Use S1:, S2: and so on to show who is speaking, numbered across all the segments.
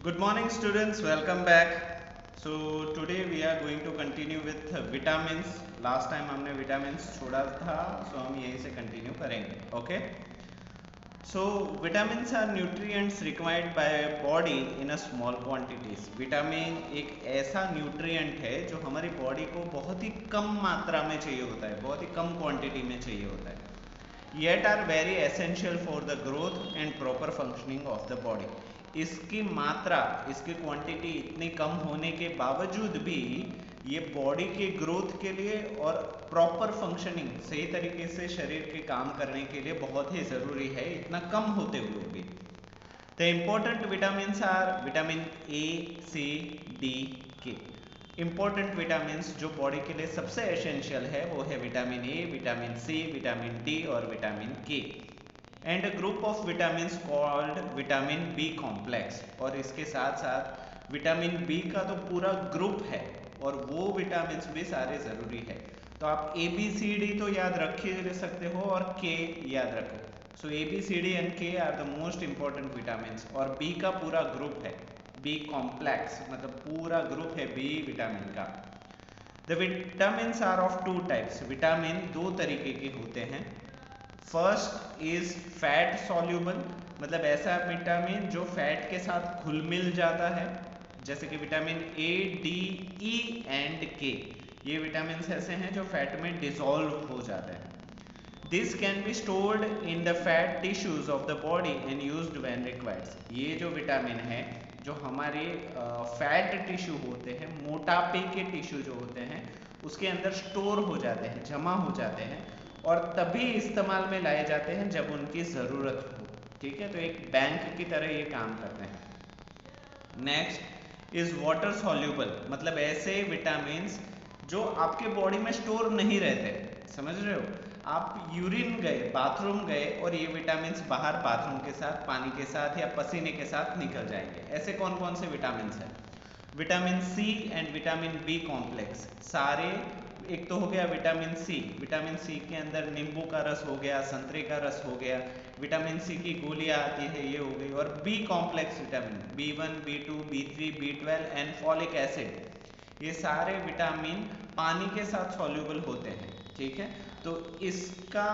S1: Good morning students, welcome back. So today we are going to continue with vitamins. Last time हमने vitamins छोड़ा था, so हम यहीं से continue करेंगे. Okay. So vitamins are nutrients required by body in a small quantities. Vitamin एक ऐसा nutrient है जो हमारी बॉडी को बहुत ही कम मात्रा में चाहिए होता है, बहुत ही कम क्वांटिटी में चाहिए होता है. Yet are very essential for the growth and proper functioning of the body. इसकी मात्रा, इसकी क्वांटिटी इतनी कम होने के बावजूद भी ये बॉडी के ग्रोथ के लिए और प्रॉपर फंक्शनिंग, सही तरीके से शरीर के काम करने के लिए बहुत ही ज़रूरी है, इतना कम होते हुए भी. The important vitamins are vitamin A, C, D, K. Important vitamin जो बॉडी के लिए सबसे एसेंशियल है वो है vitamin A, vitamin C, vitamin D और vitamin K. And group of vitamin called vitamin B complex. और इसके साथ साथ विटामिन बी का तो पूरा ग्रुप है और वो विटामिन भी सारे ज़रूरी है. तो आप ए बी सी डी तो याद रख ही सकते हो और के याद रखो. So A B C D and K are the most important vitamin. और बी का पूरा ग्रुप है, बी कॉम्प्लेक्स मतलब पूरा ग्रुप है बी विटामिन का. The vitamin are of two types. Vitamin दो तरीके के होते हैं. फर्स्ट इज फैट सॉल्यूबल, मतलब ऐसा विटामिन जो फैट के साथ घुल मिल जाता है, जैसे कि vitamin A, D, E and के. ये विटामिन ऐसे हैं जो फैट में डिसॉल्व हो जाते हैं. This can be stored in the fat tissues of the body and used when required. ये जो विटामिन है जो हमारे फैट टिश्यू होते हैं, मोटापे के टिश्यू जो होते हैं, उसके अंदर स्टोर हो जाते हैं, जमा हो जाते हैं और तभी इस्तेमाल में लाए जाते हैं जब उनकी ज़रूरत हो. ठीक है, तो एक बैंक की तरह ये काम करते हैं. नेक्स्ट इज वाटर सॉल्यूबल, मतलब ऐसे विटामिन जो आपके बॉडी में स्टोर नहीं रहते. समझ रहे हो, आप यूरिन गए, बाथरूम गए और ये विटामिन बाहर बाथरूम के साथ, पानी के साथ या पसीने के साथ निकल जाएंगे. ऐसे कौन कौन से विटामिन हैं? Vitamin C and vitamin B complex सारे. एक तो हो गया विटामिन सी. विटामिन सी के अंदर नींबू का रस हो गया, संतरे का रस हो गया, विटामिन सी की गोलियां आती है, ये हो गई. और B complex vitamin B1, B2, B3, B12 and folic acid, ये सारे विटामिन पानी के साथ सॉल्यूबल होते हैं. ठीक है, तो इसका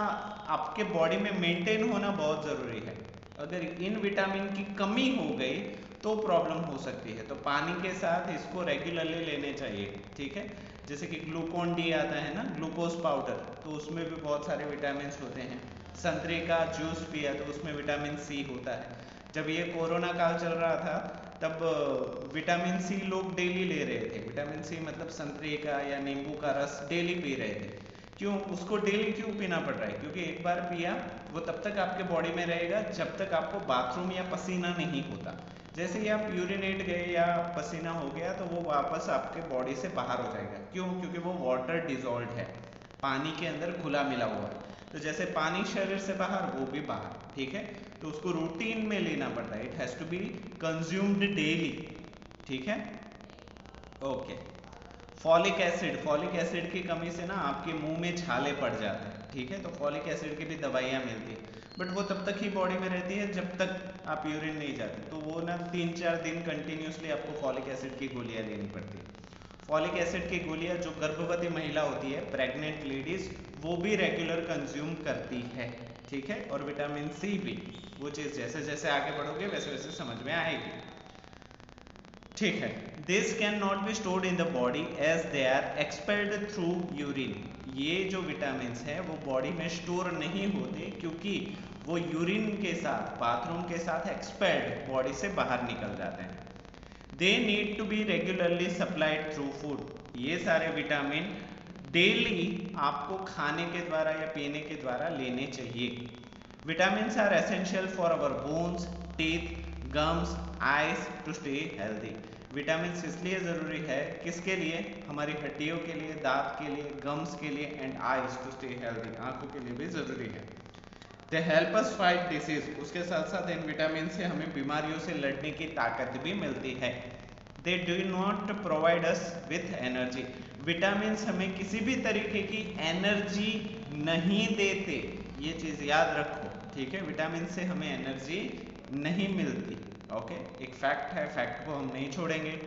S1: आपके बॉडी में मेंटेन होना बहुत ज़रूरी है. अगर इन विटामिन की कमी हो गई तो प्रॉब्लम हो सकती है. तो पानी के साथ इसको रेगुलरली लेने चाहिए. ठीक है, जैसे कि ग्लूकोन डी आता है ना, ग्लूकोज पाउडर, तो उसमें भी बहुत सारे विटामिन होते हैं. संतरे का जूस पिया तो उसमें विटामिन सी होता है. जब ये कोरोना काल चल रहा था तब विटामिन सी लोग डेली ले रहे थे. विटामिन सी मतलब संतरे का या नींबू का रस डेली पी रहे थे. क्यों उसको डेली क्यों पीना पड़ रहा है? क्योंकि एक बार पिया वो तब तक आपके बॉडी में रहेगा जब तक आपको बाथरूम या पसीना नहीं होता. जैसे ही आप यूरिनेट गए या पसीना हो गया तो वो वापस आपके बॉडी से बाहर हो जाएगा. क्यों? क्योंकि वो वाटर डिजॉल्व है, पानी के अंदर घुला मिला हुआ है. तो जैसे पानी शरीर से बाहर, वो भी बाहर. ठीक है, तो उसको रूटीन में लेना पड़ता है. It has to be consumed daily. ठीक है, okay. Folic acid, folic acid की कमी से ना आपके मुंह में छाले पड़ जाते हैं. ठीक है, तो फॉलिक एसिड की भी दवाइयाँ मिलती है, बट वो तब तक ही बॉडी में रहती है जब तक आप यूरिन नहीं जाते. तो वो ना 3-4 दिन कंटिन्यूसली आपको फॉलिक एसिड की गोलियाँ लेनी पड़ती है. फॉलिक एसिड की गोलियाँ जो गर्भवती महिला होती है, प्रेग्नेंट लेडीज, वो भी रेगुलर कंज्यूम करती है. ठीक है, और विटामिन सी भी. वो चीज़ जैसे जैसे आगे बढ़ोगे वैसे वैसे समझ में आएगी. ठीक है, this can not be stored in the body as they are expelled through urine. ये जो विटामिन है वो बॉडी में स्टोर नहीं होते क्योंकि वो यूरिन के साथ, बाथरूम के साथ एक्सपेल्ड, बॉडी से बाहर निकल जाते हैं. They need to be regularly supplied through food. ये सारे विटामिन डेली आपको खाने के द्वारा या पीने के द्वारा लेने चाहिए. Vitamin are essential for our bones, teeth, gums, eyes to stay healthy. Vitamin इसलिए ज़रूरी है, किसके लिए? हमारी हड्डियों के लिए, दांत के लिए, गम्स के लिए and eyes to stay healthy, आंखों के लिए भी ज़रूरी है. They help us fight disease. उसके साथ साथ इन विटामिन से हमें बीमारियों से लड़ने की ताकत भी मिलती है. They do not provide us with energy. Vitamin हमें किसी भी तरीके की एनर्जी नहीं देते, ये चीज़ याद रखो. ठीक है, विटामिन से हमें एनर्जी नहीं मिलती. ओके, एक फैक्ट है, फैक्ट को हम नहीं छोड़ेंगे।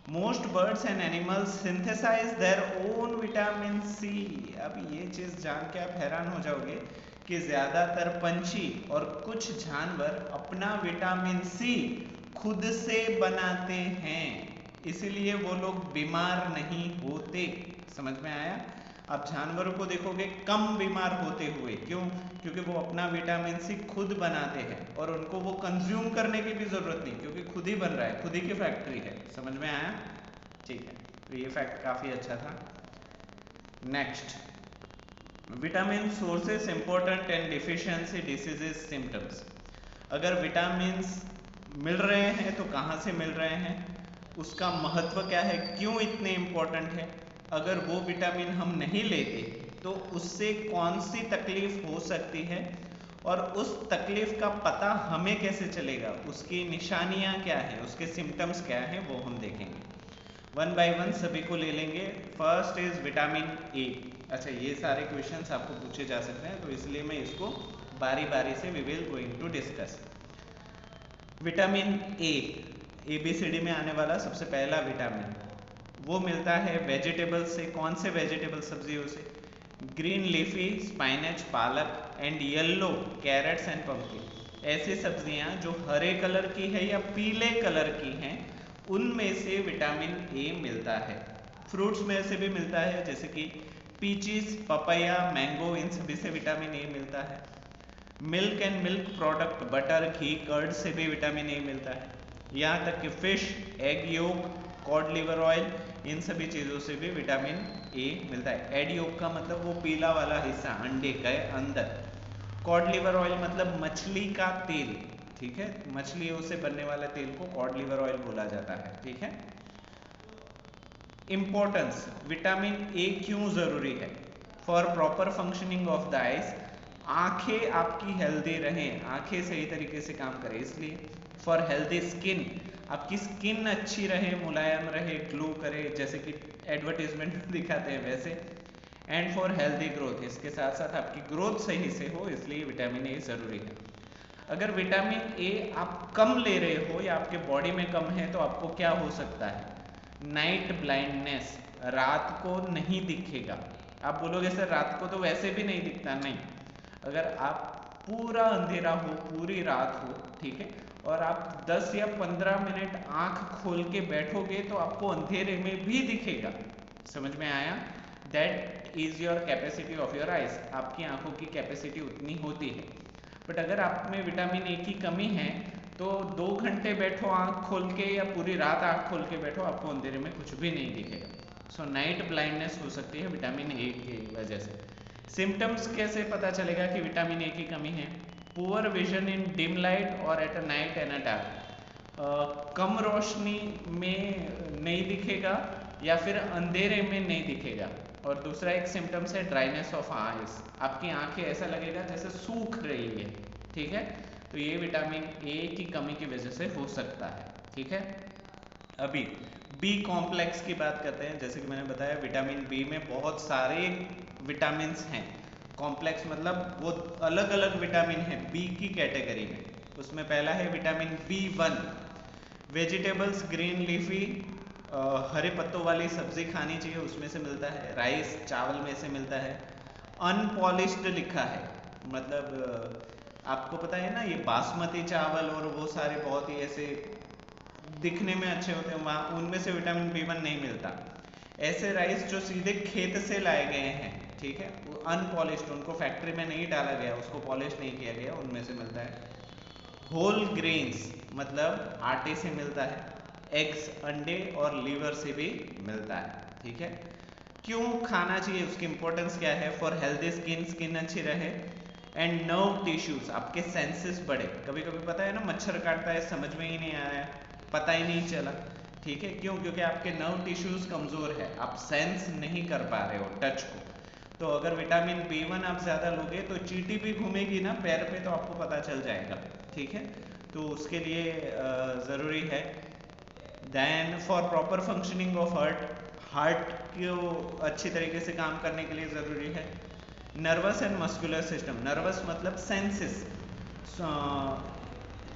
S1: Most birds and animals synthesise their own vitamin C. अब ये चीज जान के आप हैरान हो जाओगे कि ज्यादातर पंछी और कुछ जानवर अपना विटामिन सी खुद से बनाते हैं, इसीलिए वो लोग बीमार नहीं होते। समझ में आया? आप जानवरों को देखोगे कम बीमार होते हुए, क्यों? क्योंकि वो अपना विटामिन सी खुद बनाते हैं और उनको वो कंज्यूम करने की भी जरूरत नहीं, क्योंकि खुद ही बन रहा है, खुद ही की फैक्ट्री है। समझ में आया? ठीक है, तो ये फैक्ट काफी अच्छा था। Next, vitamin sources important and deficiency diseases symptoms. अगर विटामिन मिल रहे हैं तो कहाँ से मिल रहे हैं, उसका महत्व क्या है, क्यों इतने इंपॉर्टेंट है, अगर वो विटामिन हम नहीं लेते तो उससे कौन सी तकलीफ हो सकती है, और उस तकलीफ का पता हमें कैसे चलेगा, उसकी निशानियां क्या है, उसके सिम्टम्स क्या है, वो हम देखेंगे। वन बाय वन सभी को ले लेंगे। First is vitamin A. अच्छा, ये सारे क्वेश्चंस आपको पूछे जा सकते हैं, तो इसलिए मैं इसको बारी बारी से we will going to discuss. Vitamin A, A B C D में आने वाला सबसे पहला विटामिन, वो मिलता है वेजिटेबल से। कौन से वेजिटेबल? सब्जियों से। ग्रीन लीफी, स्पाइनच, पालक and yellow carrots and pumpkin. ऐसी सब्जियां जो हरे कलर की है या पीले कलर की हैं, उनमें से विटामिन ए मिलता है। फ्रूट्स में से भी मिलता है, जैसे कि पीचीज, पपाया, मैंगो, इन सभी से विटामिन ए मिलता है। Milk and milk product, butter, ghee, curd से भी विटामिन ए मिलता है। यहाँ तक कि fish, egg yolk, cod liver oil, इन सभी चीज़ों से भी विटामिन ए मिलता है। एग योक का मतलब वो पीला वाला हिस्सा अंडे के अंदर। कॉड लिवर ऑयल मतलब मछली का तेल, ठीक है, मछलियों से बनने वाले तेल को कॉड लिवर ऑयल बोला जाता है, ठीक है। इंपॉर्टेंस, विटामिन ए क्यों जरूरी है? For proper functioning of the eyes, आंखें आपकी हेल्दी रहें, आंखें सही तरीके से काम करें इसलिए। फॉर हेल्दी स्किन, आपकी स्किन अच्छी रहे, मुलायम रहे, ग्लो करे, जैसे कि एडवर्टीजमेंट में दिखाते हैं वैसे। एंड फॉर हेल्दी ग्रोथ, इसके साथ साथ आपकी ग्रोथ सही से हो, इसलिए विटामिन ए जरूरी है। अगर विटामिन ए आप कम ले रहे हो या आपके बॉडी में कम है तो आपको क्या हो सकता है? नाइट ब्लाइंडनेस, रात को नहीं दिखेगा। आप बोलोगे सर रात को तो वैसे भी नहीं दिखता, नहीं। अगर आप पूरा अंधेरा हो, पूरी रात हो, ठीक है, और आप 10 या 15 मिनट आंख खोल के बैठोगे तो आपको अंधेरे में भी दिखेगा। समझ में आया? That is your capacity of your eyes, आपकी आंखों की कैपेसिटी उतनी होती है। बट अगर आप में विटामिन ए की कमी है तो 2 घंटे बैठो आंख खोल के या पूरी रात आंख खोल के बैठो, आपको अंधेरे में कुछ भी नहीं दिखेगा। सो नाइट ब्लाइंडनेस हो सकती है विटामिन ए की वजह से। सिम्टम्स कैसे पता चलेगा कि विटामिन ए की कमी है? Poor vision in dim light और at a night and a dark, कम रोशनी में नहीं दिखेगा या फिर अंधेरे में नहीं दिखेगा। और दूसरा एक सिम्टम्स है ड्राइनेस ऑफ आईज, आपकी आंखें ऐसा लगेगा जैसे सूख रही है, ठीक है, तो ये विटामिन ए की कमी की वजह से हो सकता है, ठीक है। अभी बी कॉम्प्लेक्स की बात करते हैं। जैसे कि मैंने बताया विटामिन बी में बहुत सारे विटामिन हैं। कॉम्प्लेक्स मतलब वो अलग अलग विटामिन है बी की कैटेगरी में। उसमें पहला है vitamin B one. Vegetables, green leafy, हरे पत्तों वाली सब्जी खानी चाहिए, उसमें से मिलता है। राइस, चावल में से मिलता है। अनपॉलिश्ड लिखा है, मतलब आपको पता है ना, ये बासमती चावल और वो सारे बहुत ही ऐसे दिखने में अच्छे होते हैं, वहाँ उनमें से विटामिन बी1 नहीं मिलता। ऐसे राइस जो सीधे खेत से लाए गए हैं, ठीक है, वो अनपॉलिश्ड, उनको फैक्ट्री में नहीं डाला गया, उसको पॉलिश नहीं किया गया, उनमें से मिलता है। होल ग्रेन्स मतलब आटे से मिलता है। एग्स, अंडे और लीवर से भी मिलता है, ठीक है। क्यों खाना चाहिए, उसकी इंपॉर्टेंस क्या है? फॉर हेल्दी स्किन, स्किन अच्छी रहे। एंड नर्व टिश्यूज, आपके सेंसेस बढ़े। कभी कभी पता है ना, मच्छर काटता है, समझ में ही नहीं आया, पता ही नहीं चला, ठीक है, क्यों? क्योंकि आपके नर्व टिश्यूज कमजोर है, आप सेंस नहीं कर पा रहे हो टच को। तो अगर विटामिन बी1 आप ज्यादा लोगे तो चींटी भी घूमेगी ना पैर पे, तो आपको पता चल जाएगा, ठीक है, तो उसके लिए जरूरी है। Then for proper functioning of heart, heart को अच्छी तरीके से काम करने के लिए जरूरी है। Nervous and muscular system, nervous मतलब सेंसेस,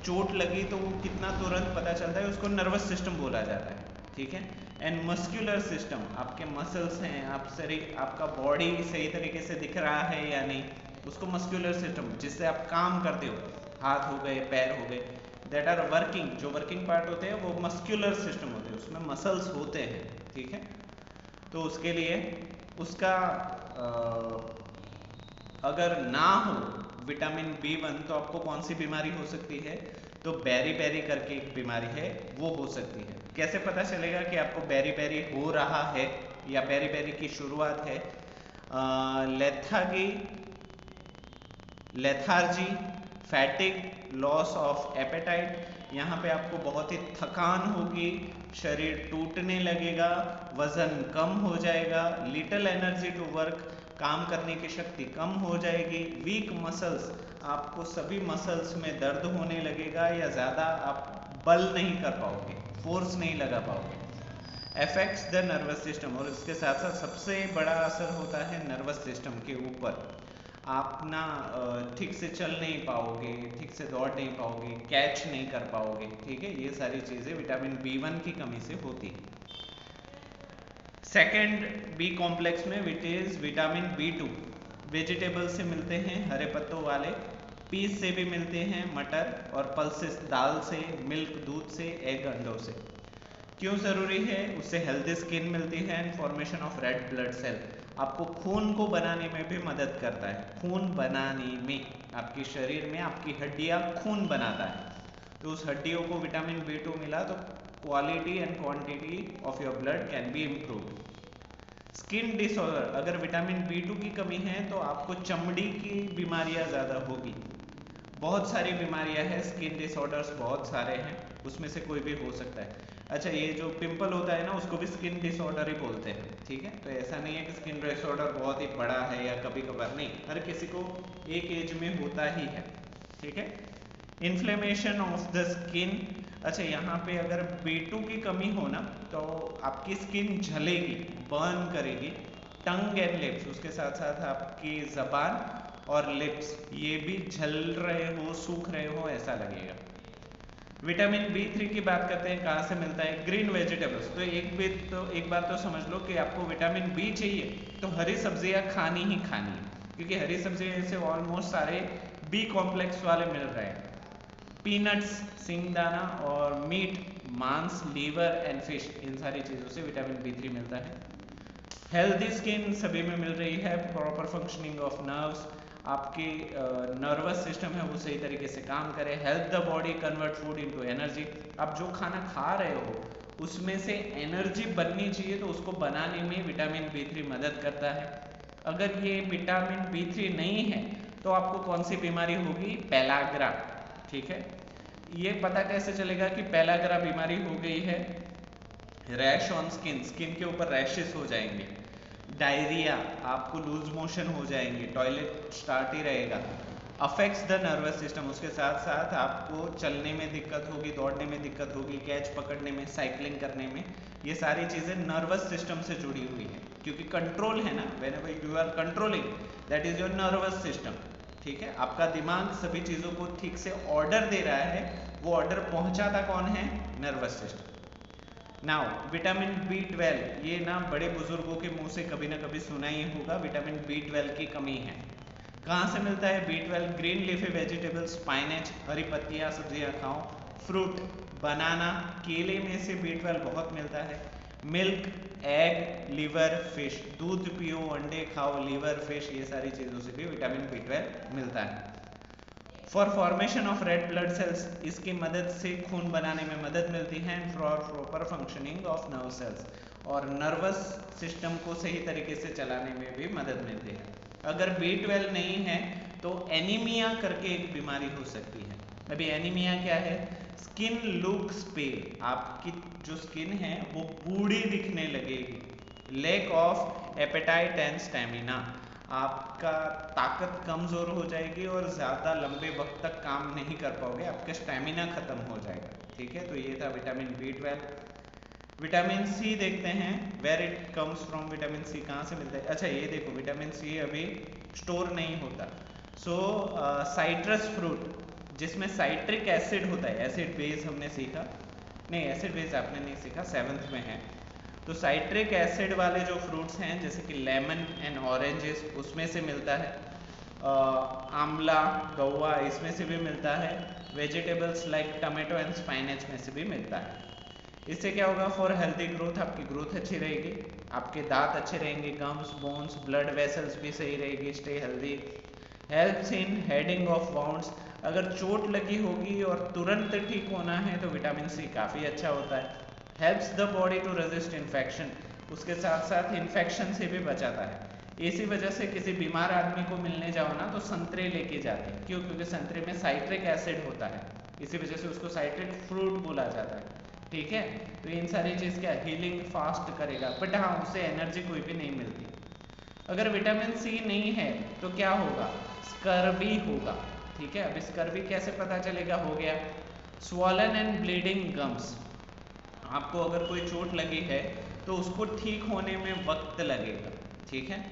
S1: चोट लगी तो वो कितना तुरंत पता चलता है, उसको नर्वस सिस्टम बोला जाता है, ठीक है। एंड मस्कुलर सिस्टम, आपके मसल्स हैं, आप शरीर, आपका बॉडी सही तरीके से दिख रहा है या नहीं, उसको मस्कुलर सिस्टम, जिससे आप काम करते हो, हाथ हो गए, पैर हो गए, दैट आर वर्किंग, जो वर्किंग पार्ट होते हैं वो मस्कुलर सिस्टम होते हैं, उसमें मसल्स होते हैं, ठीक है। तो उसके लिए उसका अगर ना हो विटामिन B1 तो आपको कौन सी बीमारी हो सकती है, तो बेरी बेरी करके एक बीमारी है वो हो सकती है। कैसे पता चलेगा कि आपको बेरी बेरी हो रहा है या बेरी बेरी की शुरुआत है? लेथार्जी, फैटिक, लॉस ऑफ एपेटाइट, यहाँ पे आपको बहुत ही थकान होगी, शरीर टूटने लगेगा, वजन कम हो जाएगा, लिटिल एनर्जी टू वर्क, काम करने की शक्ति कम हो जाएगी, वीक मसल्स, आपको सभी मसल्स में दर्द होने लगेगा या ज़्यादा आप बल नहीं कर पाओगे, फोर्स नहीं लगा पाओगे। अफेक्ट्स द नर्वस सिस्टम, और इसके साथ साथ सबसे बड़ा असर होता है नर्वस सिस्टम के ऊपर। आप ना ठीक से चल नहीं पाओगे, ठीक से दौड़ नहीं पाओगे, कैच नहीं कर पाओगे, ठीक है। ये सारी चीज़ें विटामिन B1 की कमी से होती है। सेकेंड बी कॉम्प्लेक्स में which is vitamin B2 vegetable से मिलते हैं, हरे पत्तों वाले, पीस से भी मिलते हैं, मटर और पल्सेस, दाल से, मिल्क दूध से, एग अंडों से। क्यों ज़रूरी है? उससे हेल्दी स्किन मिलती है and formation of red blood cell, आपको खून को बनाने में भी मदद करता है। खून बनाने में, आपके शरीर में आपकी हड्डियां खून बनाता है, तो उस हड्डियों को विटामिन B2 मिला तो quality and quantity of your blood can be improved. Skin disorder, अगर विटामिन B2 की कमी है तो आपको चमड़ी की बीमारियां ज़्यादा होगी। बहुत सारी बीमारियां हैं, स्किन डिसऑर्डर्स बहुत सारे हैं, उसमें से कोई भी हो सकता है। अच्छा, ये जो पिंपल होता है ना, उसको भी स्किन डिसऑर्डर ही बोलते हैं, ठीक है। तो ऐसा नहीं है कि स्किन डिसऑर्डर बहुत ही बड़ा है या कभी कभार, नहीं, हर किसी को एक एज में होता ही है, ठीक है। इन्फ्लेमेशन ऑफ द स्किन, अच्छा यहाँ पे अगर B2 की कमी हो ना तो आपकी स्किन झलेगी, बर्न करेगी, टंग एंड लिप्स, उसके साथ साथ आपकी जबान और लिप्स ये भी झल रहे हो, सूख रहे हो, ऐसा लगेगा। विटामिन B3 की बात करते हैं, कहाँ से मिलता है? Green vegetables. तो एक बात तो समझ लो कि आपको विटामिन B चाहिए तो हरी सब्जियां खानी ही खानी है, क्योंकि हरी सब्जियां से ऑलमोस्ट सारे B कॉम्प्लेक्स वाले मिल रहे हैं। पीनट्स, सिंगदाना और मीट, मांस, लीवर एंड फिश, इन सारी चीज़ों से विटामिन B3 मिलता है। हेल्दी स्किन सभी में मिल रही है, प्रॉपर फंक्शनिंग ऑफ नर्व्स, आपकी नर्वस सिस्टम है वो सही तरीके से काम करे, help the body convert food into energy, आप जो खाना खा रहे हो उसमें से एनर्जी बननी चाहिए, तो उसको बनाने में विटामिन B3 मदद करता है। अगर ये विटामिन B3 नहीं है तो आपको कौन सी बीमारी होगी? पेलाग्रा, ठीक है। ये पता कैसे चलेगा कि पेलाग्रा बीमारी हो गई है? रैश ऑन स्किन, स्किन के ऊपर रैशेस हो जाएंगे, डायरिया, आपको लूज मोशन हो जाएंगे, टॉयलेट स्टार्ट ही रहेगा, अफेक्ट्स द नर्वस सिस्टम, उसके साथ साथ आपको चलने में दिक्कत होगी, दौड़ने में दिक्कत होगी, कैच पकड़ने में, साइकिलिंग करने में, ये सारी चीज़ें नर्वस सिस्टम से जुड़ी हुई है, क्योंकि कंट्रोल है ना, whenever you are controlling, that is your nervous system, ठीक है। आपका दिमाग सभी चीज़ों को ठीक से ऑर्डर दे रहा है, वो ऑर्डर पहुंचाता कौन है? Nervous system. Now vitamin B12, ये ना बड़े बुजुर्गों के मुंह से कभी ना कभी सुना ही होगा, विटामिन B12 की कमी है। कहाँ से मिलता है B12? ग्रीन लीफी वेजिटेबल्स, स्पाइनेच, हरी पत्तियाँ, सब्जियाँ खाओ, फ्रूट, बनाना, केले में से B12 बहुत मिलता है, मिल्क, एग, लीवर, फिश, दूध पियो, अंडे खाओ, लीवर, फिश, ये सारी चीज़ों से भी विटामिन B12 मिलता है। For formation of red blood cells, इसकी मदद से खून बनाने में मदद मिलती है, for proper functioning of nerve cells, और नर्वस सिस्टम को सही तरीके से चलाने में भी मदद मिलती है। अगर B12 नहीं है तो एनीमिया करके एक बीमारी हो सकती है। अभी एनीमिया क्या है? स्किन लुक्स पेल, आपकी जो स्किन है वो बूढ़ी दिखने लगेगी, lack of appetite and stamina, आपका ताकत कमज़ोर हो जाएगी और ज़्यादा लंबे वक्त तक काम नहीं कर पाओगे, आपका स्टैमिना ख़त्म हो जाएगा, ठीक है। तो ये था विटामिन B12। विटामिन C देखते हैं, where it comes from, vitamin C कहाँ से मिलता है? अच्छा, ये देखो, विटामिन C अभी स्टोर नहीं होता, सो साइट्रस फ्रूट, जिसमें साइट्रिक एसिड होता है। एसिड बेस हमने सीखा नहीं, एसिड बेस आपने नहीं सीखा, 7th में है। तो साइट्रिक एसिड वाले जो फ्रूट्स हैं जैसे कि लेमन एंड ऑरेंजेस उसमें से मिलता है, आंवला गौवा इसमें से भी मिलता है, वेजिटेबल्स लाइक टमाटो एंड स्पाइनच में से भी मिलता है। इससे क्या होगा, फॉर हेल्दी ग्रोथ, आपकी ग्रोथ अच्छी रहेगी, आपके दांत अच्छे रहेंगे, गम्स बोन्स ब्लड वेसल्स भी सही रहेगी, stay healthy. Helps in heading of wounds, अगर चोट लगी होगी और तुरंत ठीक होना है तो विटामिन सी काफ़ी अच्छा होता है। Helps the body to resist infection, उसके साथ साथ इन्फेक्शन से भी बचाता है। इसी वजह से किसी बीमार आदमी को मिलने जाओ ना तो संतरे लेके जाते हैं, क्यों? क्योंकि संतरे में साइट्रिक एसिड होता है, इसी वजह से उसको साइट्रिक फ्रूट बोला जाता है। ठीक है, तो इन सारी चीज़ क्या हीलिंग फास्ट करेगा, बट हाँ उससे एनर्जी कोई भी नहीं मिलती। अगर विटामिन सी नहीं है तो क्या होगा, स्कर्वी होगा। ठीक है, अब स्कर्वी कैसे पता चलेगा, हो गया स्वॉलन एंड ब्लीडिंग गम्स, आपको अगर कोई चोट लगी है तो उसको ठीक होने में वक्त लगेगा। ठीक है,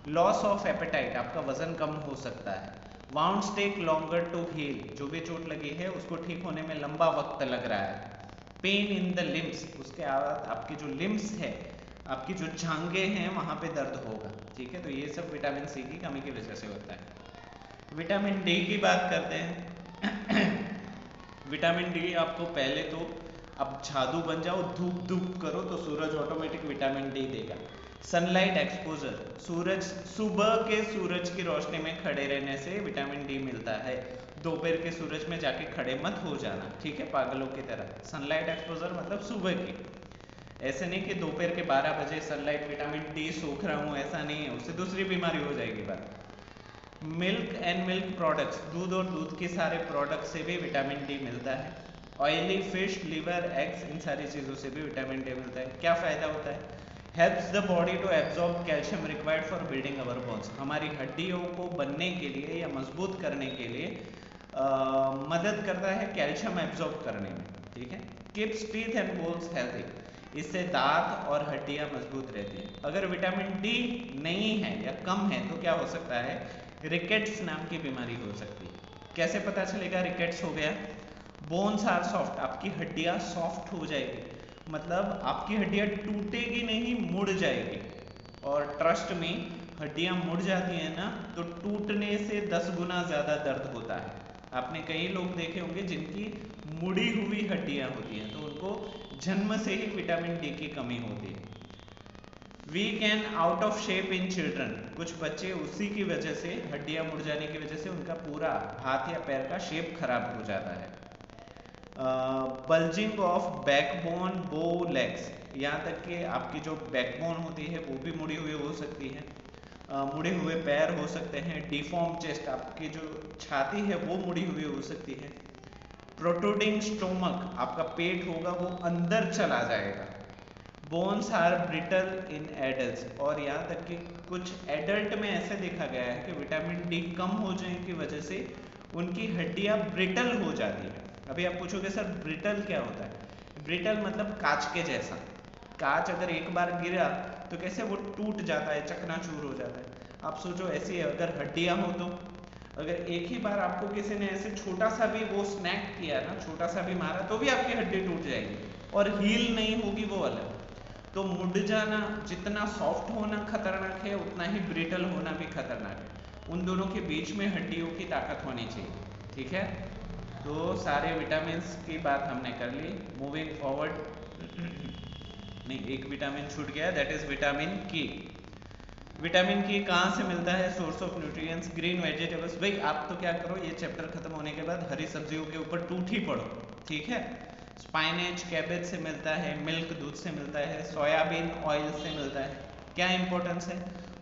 S1: लॉस ऑफ एपेटाइट, आपका वजन कम हो सकता है। Wounds take longer to heal, जो भी चोट लगी है उसको ठीक होने में लंबा वक्त लग रहा है। पेन इन द लिम्स, उसके बाद आपकी जो लिम्स है, आपकी जो जांघें हैं वहाँ पे दर्द होगा। ठीक है, तो ये सब विटामिन सी की कमी की वजह से होता है। विटामिन डी की बात करते हैं। विटामिन डी आपको पहले तो अब जादू बन जाओ, धूप धूप करो तो सूरज ऑटोमेटिक विटामिन डी देगा। सनलाइट एक्सपोजर, सूरज सुबह के सूरज की रोशनी में खड़े रहने से विटामिन डी मिलता है। दोपहर के सूरज में जाके खड़े मत हो जाना, ठीक है, पागलों की तरह। सनलाइट एक्सपोजर मतलब सुबह की, ऐसे नहीं कि दोपहर के 12 बजे सनलाइट विटामिन डी सूख रहा हूँ, ऐसा नहीं है, उससे दूसरी बीमारी हो जाएगी बात। मिल्क एंड मिल्क प्रोडक्ट्स, दूध और दूध के सारे प्रोडक्ट से भी विटामिन डी मिलता है। ऑयली फिश, लिवर, एग्स, इन सारी चीज़ों से भी विटामिन डी मिलता है। क्या फ़ायदा होता है, helps the body to absorb calcium required for building our bones, हमारी हड्डियों को बनने के लिए या मजबूत करने के लिए मदद करता है कैल्शियम एब्जॉर्ब करने में। ठीक है, keeps teeth and bones healthy, इससे दांत और हड्डियां मजबूत रहती हैं। अगर विटामिन डी नहीं है या कम है तो क्या हो सकता है, रिकेट्स नाम की बीमारी हो सकती है। कैसे पता चलेगा रिकेट्स हो गया, बोन्स आर सॉफ्ट, आपकी हड्डियां सॉफ्ट हो जाएगी, मतलब आपकी हड्डियां टूटेगी नहीं, मुड़ जाएगी। और ट्रस्ट में हड्डियां मुड़ जाती हैं ना तो टूटने से 10 गुना ज़्यादा दर्द होता है। आपने कई लोग देखे होंगे जिनकी मुड़ी हुई हड्डियां होती हैं, तो उनको जन्म से ही विटामिन डी की कमी होती है। Weak and out of shape in children, कुछ बच्चे उसी की वजह से, हड्डियां मुड़ जाने की वजह से उनका पूरा हाथ या पैर का शेप खराब हो जाता है। बल्जिंग ऑफ बैकबोन, बो लेग्स, यहाँ तक कि आपकी जो बैकबोन होती है वो भी मुड़ी हुई हो सकती है, मुड़े हुए पैर हो सकते हैं। डिफॉर्म चेस्ट, आपकी जो छाती है वो मुड़ी हुई हो सकती है। प्रोट्रूडिंग स्टोमक, आपका पेट होगा वो अंदर चला जाएगा। Bones are brittle in adults, और यहाँ तक कि कुछ एडल्ट में ऐसे देखा गया है कि विटामिन डी कम हो जाने की वजह से उनकी हड्डियाँ ब्रिटल हो जाती है। अभी आप पूछोगे सर ब्रिटल क्या होता है, ब्रिटल मतलब कांच के जैसा। कांच अगर एक बार गिरा तो कैसे वो टूट जाता है, चकनाचूर हो जाता है। आप सोचो ऐसी अगर हड्डियां हो तो, अगर एक ही बार आपको किसी ने ऐसे छोटा सा भी वो स्नैक किया ना, छोटा सा भी मारा तो भी आपकी हड्डी टूट जाएगी और हील नहीं होगी वो अलग। तो मुड़ जाना, जितना सॉफ्ट होना खतरनाक है उतना ही ब्रिटल होना भी खतरनाक है। उन दोनों के बीच में हड्डियों की ताकत होनी चाहिए। ठीक है, तो सारे विटामिन्स की बात हमने कर ली। मूविंग फॉरवर्ड, नहीं एक विटामिन छूट गया, दैट इज विटामिन की। विटामिन की कहाँ से मिलता है, source of nutrients, green vegetables. भाई आप तो क्या करो, ये चैप्टर खत्म होने के बाद हरी सब्जियों के ऊपर टूट ही पड़ो। ठीक है, स्पाइनेज कैबेज से मिलता है, मिल्क दूध से मिलता है, सोयाबीन ऑयल से मिलता है। क्या इंपॉर्टेंस है,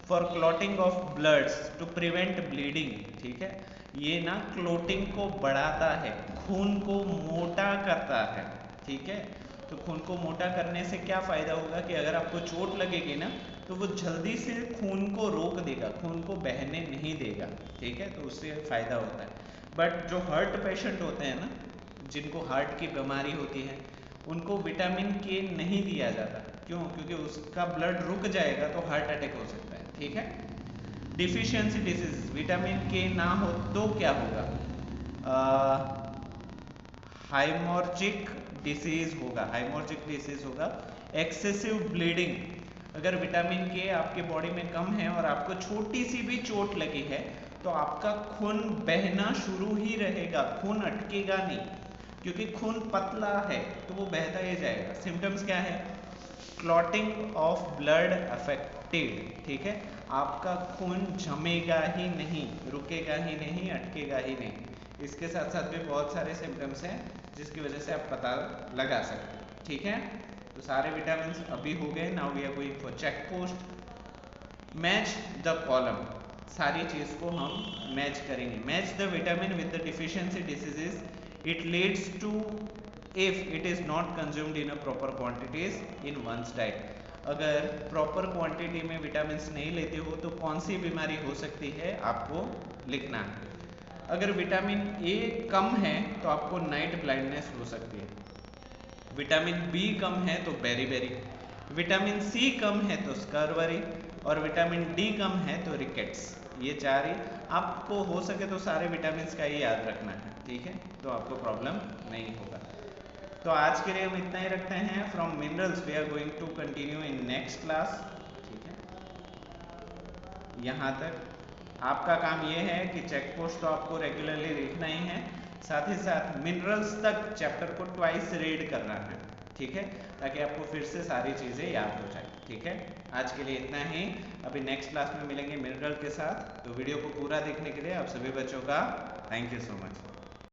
S1: for clotting of bloods to prevent bleeding. ठीक है, ये ना क्लोटिंग को बढ़ाता है, खून को मोटा करता है। ठीक है, तो खून को मोटा करने से क्या फ़ायदा होगा कि अगर आपको चोट लगेगी ना तो वो जल्दी से खून को रोक देगा, खून को बहने नहीं देगा। ठीक है, तो उससे फ़ायदा होता है। बट जो हार्ट पेशेंट होते हैं ना, जिनको हार्ट की बीमारी होती है, उनको विटामिन के नहीं दिया जाता। क्यों? क्योंकि उसका ब्लड रुक जाएगा तो हार्ट अटैक हो सकता है। ठीक है, डिफिशियंसी डिसीज, विटामिन के ना हो तो क्या होगा, हाइमोर्जिक डिसीज होगा, एक्सेसिव ब्लीडिंग। अगर विटामिन के आपके बॉडी में कम है और आपको छोटी सी भी चोट लगी है तो आपका खून बहना शुरू ही रहेगा, खून अटकेगा नहीं, क्योंकि खून पतला है तो वो बहता ही जाएगा। सिम्टम्स क्या है? क्लॉटिंग ऑफ ब्लड अफेक्टेड, ठीक है, आपका खून जमेगा ही नहीं, रुकेगा ही नहीं, अटकेगा ही नहीं। इसके साथ साथ भी बहुत सारे सिम्टम्स हैं जिसकी वजह से आप पता लगा सकते हैं, ठीक है। तो सारे विटामिन अभी हो गए। Now we are going for check post. Match the column, सारी चीज को हम मैच करेंगे। Match the vitamin with the deficiency diseases, it leads to if it is not consumed in a proper quantities in one's diet. अगर proper quantity में vitamin नहीं लेते हो तो कौन सी बीमारी हो सकती है आपको लिखना है। अगर विटामिन ए कम है तो आपको नाइट ब्लाइंडनेस हो सकती है, विटामिन बी कम है तो बेरी, विटामिन सी कम है तो स्कर्वरी, और विटामिन डी कम है तो रिकेट्स। ये चार ही आपको हो सके तो सारे विटामिन का ही याद रखना है, ठीक है, तो आपको प्रॉब्लम नहीं होगा। तो आज के लिए हम इतना ही रखते हैं। From minerals we are going to continue in next class, ठीक है। यहाँ तक आपका काम ये है कि चेक पोस्ट तो आपको रेगुलरली लिखना ही है, साथ ही साथ मिनरल्स तक चैप्टर को ट्वाइस रीड करना है, ठीक है, ताकि आपको फिर से सारी चीज़ें याद हो जाए, ठीक है। आज के लिए इतना ही। अभी नेक्स्ट क्लास में मिलेंगे मिनरल के साथ। तो वीडियो को पूरा देखने के लिए आप सभी बच्चों का थैंक यू सो मच।